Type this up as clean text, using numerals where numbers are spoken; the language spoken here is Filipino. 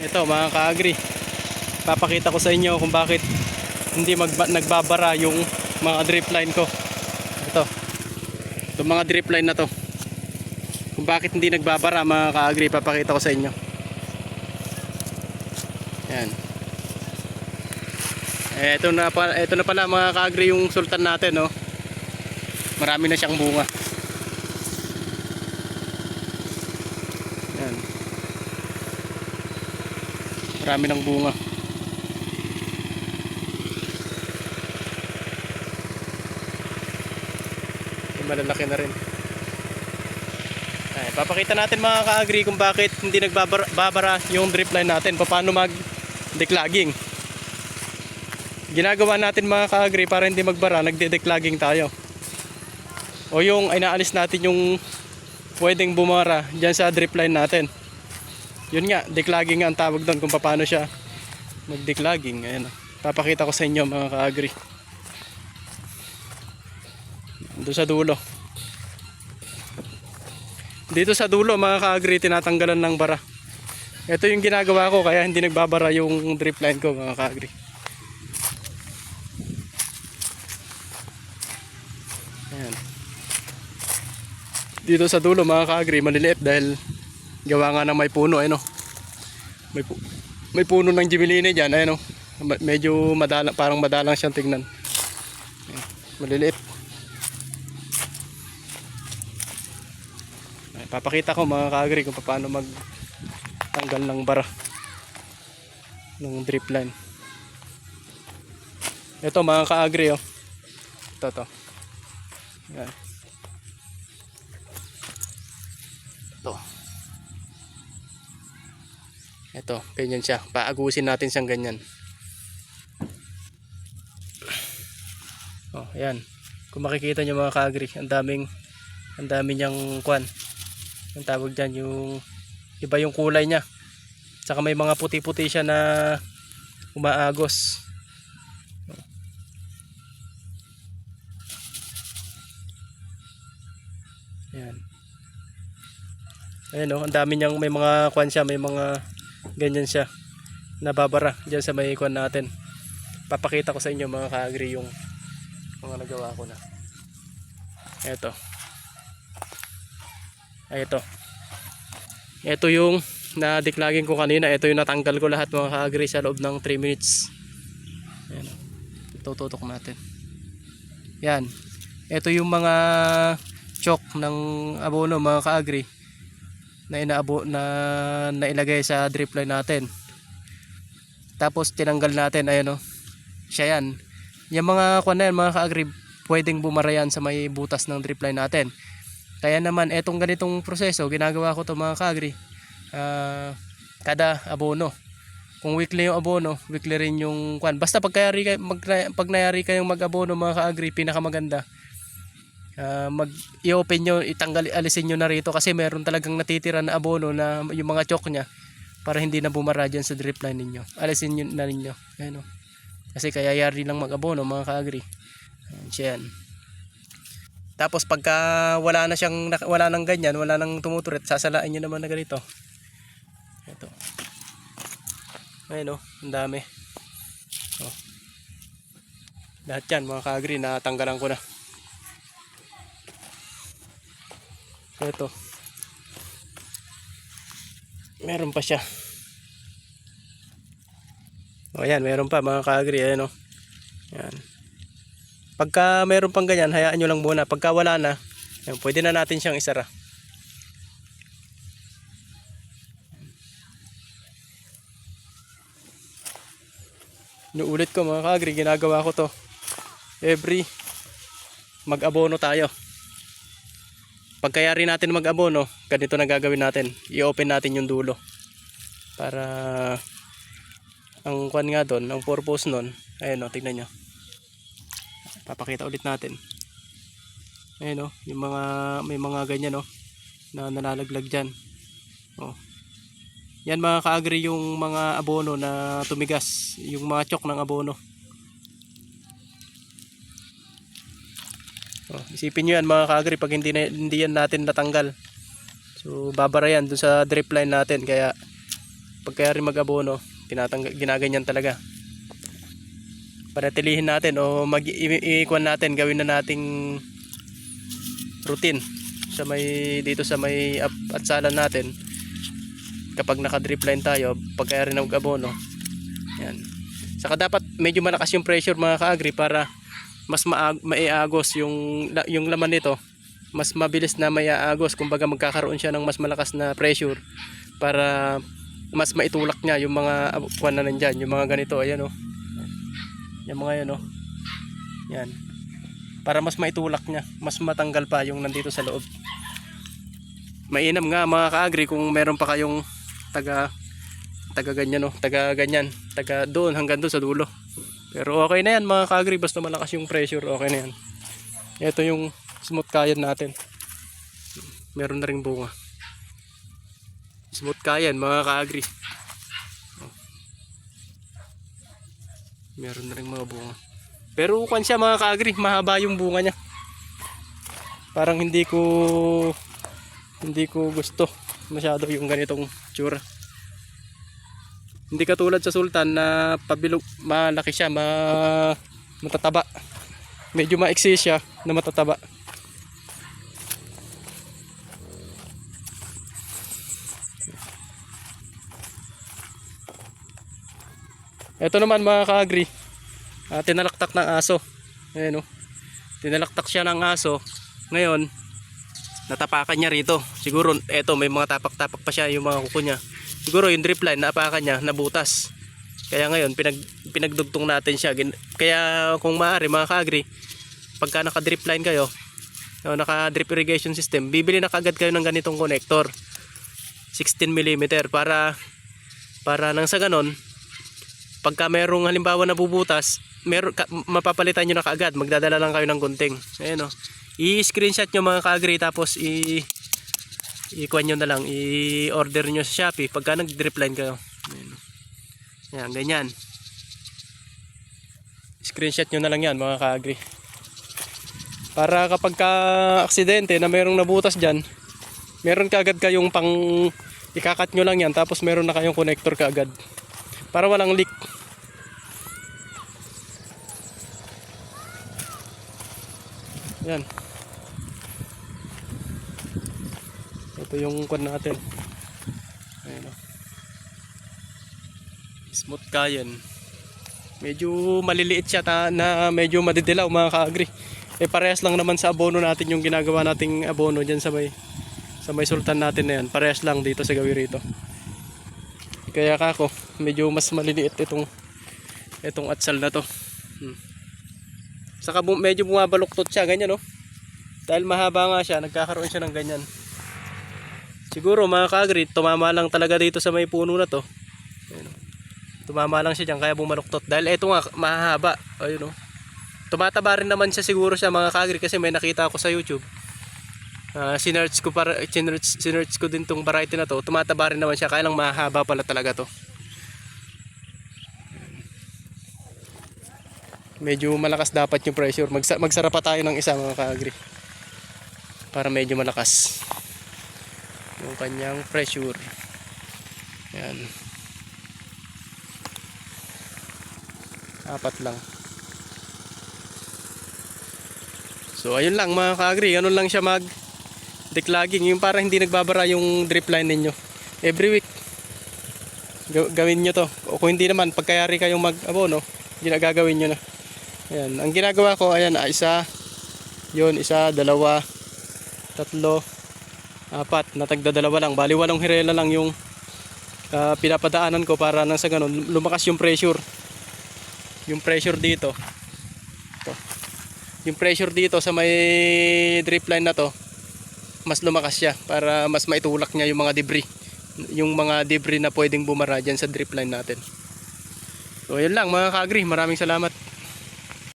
Ito mga ka-agri, papakita ko sa inyo kung bakit hindi nagbabara yung mga drip line ko. Itong mga drip line na to, kung bakit hindi nagbabara mga ka-agri, papakita ko sa inyo. Yan. Ito na pala mga ka-agri yung sultan natin, no? Marami na siyang bunga. Yan. Marami ng bunga. Malalaki na rin. Ay, papakita natin mga ka-agri kung bakit hindi nagbabara yung drip line natin. Paano mag-declogging. Ginagawa natin mga ka-agri para hindi magbara, nagde-declogging tayo. O yung inaalis natin yung pwedeng bumara dyan sa drip line natin. Yun nga, declogging ang tawag doon kung paano siya mag-declogging. Ayan, papakita ko sa inyo mga ka-agri. Doon sa dulo. Dito sa dulo mga ka-agri, tinatanggalan ng bara. Ito yung ginagawa ko kaya hindi nagbabara yung drip line ko mga ka-agri. Ayan. Dito sa dulo mga ka-agri, maliliit dahil gawa nga ng may puno, no? May puno ng Gibellina dyan, no? Medyo madalang, parang madalang siyang tingnan. Ayan. Maliliit. Papakita ko mga ka-agri kung paano magtanggal ng bara ng drip line. Ito mga ka-agri, oh. Ito. Yan. Ito, ganyan siya. Paagusin natin siyang ganyan. Oh, ayan. Kung makikita niyo mga ka-agri, ang dami niyang kwan. Ang tawag dyan, yung iba yung kulay niya. Saka may mga puti-puti siya na umaagos. Ayan. Ayan, oh, ang dami niyang, may mga kwan siya, may mga ganyan siya nababara dyan sa may kwan natin. Papakita ko sa inyo mga ka-agri yung mga nagawa ko na. Ito yung na-declogging ko kanina. Ito yung natanggal ko lahat mga ka-agri sa loob ng 3 minutes. Ayan. Tututok natin. Yan. Ito yung mga chok ng abono mga ka-agri na nailagay sa drip line natin. Tapos tinanggal natin. Ayan, o. Siya yan. Yung mga kuwan na yan mga ka-agri, pwedeng bumara yan sa may butas ng drip line natin. Kaya naman etong ganitong proseso ginagawa ko to mga ka-agri, kada abono. Kung weekly yung abono, weekly rin yung kwan. Basta pag nayari kayong mag-abono mga ka-agri, pinakamaganda i-open nyo, alisin nyo na rito kasi meron talagang natitira na abono na yung mga chok nya para hindi na bumara dyan sa drip line ninyo. Alisin nyo na ninyo. Ayan, o. Kasi kaya yari lang mag-abono mga ka-agri. Ayan. Tapos pagka wala nang ganyan, wala nang tumuturit, sasalain nyo naman na ganito. Ito. Ayun, oh, ang dami. Oh. Lahat yan mga ka-agri, natanggalan ko na. Ito. Meron pa siya. O yan, meron pa mga ka-agri. Ayan, oh. Yan. Pagka meron pang ganyan, hayaan nyo lang muna. Pagka wala na, yan, pwede na natin siyang isara. Inuulit ko mga ka-agri, ginagawa ko to every mag-abono tayo. Pagkayari natin mag-abono, ganito na gagawin natin. I-open natin yung dulo. Para ang kwan nga doon, ang purpose nun, ayun, o, tignan nyo. Papakita ulit natin. Ayun, oh, yung may mga ganyan, oh, na nalalaglag dyan. Oh. Yan mga ka-agri yung mga abono na tumigas, yung mga chok ng abono. Oh, isipin nyo yan mga ka-agri pag hindi yan natin natanggal. So babara yan dun sa drip line natin, kaya pag pagkayari mag-abono, ginaganyan talaga. Panatilihin natin o ikuan natin, gawin na nating routine sa dito sa may atsalan natin. Kapag naka-drip line tayo, pagkayari ng mag-abono, yan. Saka dapat medyo malakas yung pressure mga ka-agri para mas maiagos yung laman nito, mas mabilis na maiagos, kumbaga magkakaroon siya ng mas malakas na pressure para mas maitulak niya yung mga kuwan na nandyan, yung mga ganito, ayan o, yung mga yan o, yan, para mas maitulak niya, mas matanggal pa yung nandito sa loob. Mainam nga mga ka-agri kung meron pa kayong taga ganyan o, taga doon hanggang doon sa dulo. Pero okay na yan mga ka-agri, basta malakas yung pressure, okay na yan. Ito yung smooth kayan natin, meron na ring bunga. Smooth kayan mga ka-agri, meron na ring mga bunga. Pero kung siya mga ka-agri, mahaba yung bunga niya. Parang hindi ko gusto masyado yung ganitong tsura. Hindi katulad sa sultan na pabilog, malaki siya, matataba. Medyo maiksi siya na matataba. Ito naman mga ka-agri, tinalaktak ng aso. Ayan o, tinalaktak siya ng aso. Ngayon, natapakan niya rito. Siguro, eto may mga tapak-tapak pa siya yung mga kuko niya. Siguro yung drip line, napakan niya, nabutas. Kaya ngayon, pinagdugtong natin siya. Kaya kung maaari mga ka-agri, pagka naka-drip line kayo, naka-drip irrigation system, bibili na kagad kayo ng ganitong connector. 16mm para nang sa ganon, pagka merong halimbawa nabubutas, mapapalitan nyo na kaagad, magdadala lang kayo ng gunting. Ayan o, i-screenshot nyo mga ka-agri, tapos i-kuhan nyo na lang, i-order nyo sa Shopee pagka nag-drip line kayo. Ayan, ganyan. Screenshot nyo na lang yan mga ka-agri, para kapag ka-aksidente na merong nabutas dyan, meron kaagad kayong pang ikakat nyo lang yan, tapos meron na kayong connector kaagad para walang leak. Yan, ito yung kuwan natin. Ayan o, smooth kayan. Medyo maliliit siya na medyo madidilaw mga ka-agri. Parehas lang naman sa abono natin yung ginagawa nating abono dyan sa may sultan natin na yan. Parehas lang dito sa gawin rito. Kaya kako, medyo mas maliliit itong atsal na to. Saka medyo bumabaluktot siya, ganyan o. Dahil mahaba nga siya, nagkakaroon siya ng ganyan. Siguro mga ka-agri, tumama lang talaga dito sa may puno na to. Ayun, tumama lang siya dyan, kaya bumaluktot. Dahil ito nga, mahaba. Ayun o. Tumataba rin naman siya siguro siya mga ka-agri, kasi may nakita ako sa YouTube. Sinearch ko din tong variety na to. Tumataba rin naman siya, kaya lang mahaba pala talaga to. Medyo malakas dapat yung pressure. Magsara pa tayo ng isa mga ka-agri, para medyo malakas yung kanyang pressure. Yan, 4 lang. So ayun lang mga ka-agri, ganun lang siya declogging, yung para hindi nagbabara yung drip line ninyo. Every week gawin nyo to, o kung hindi naman, pagkayari kayong mag-abono, ginagagawin nyo na. Ayan, ang ginagawa ko, ayan, isa, yun, isa, dalawa, 3, 4, natagdadalawa lang, bali 8 hirela lang yung pinapadaanan ko, para nang sa ganun lumakas yung pressure dito. Ito, yung pressure dito sa may drip line na to, mas lumakas siya, para mas maitulak niya yung mga debris na pwedeng bumara dyan sa drip line natin. So yun lang mga ka-agri, maraming salamat.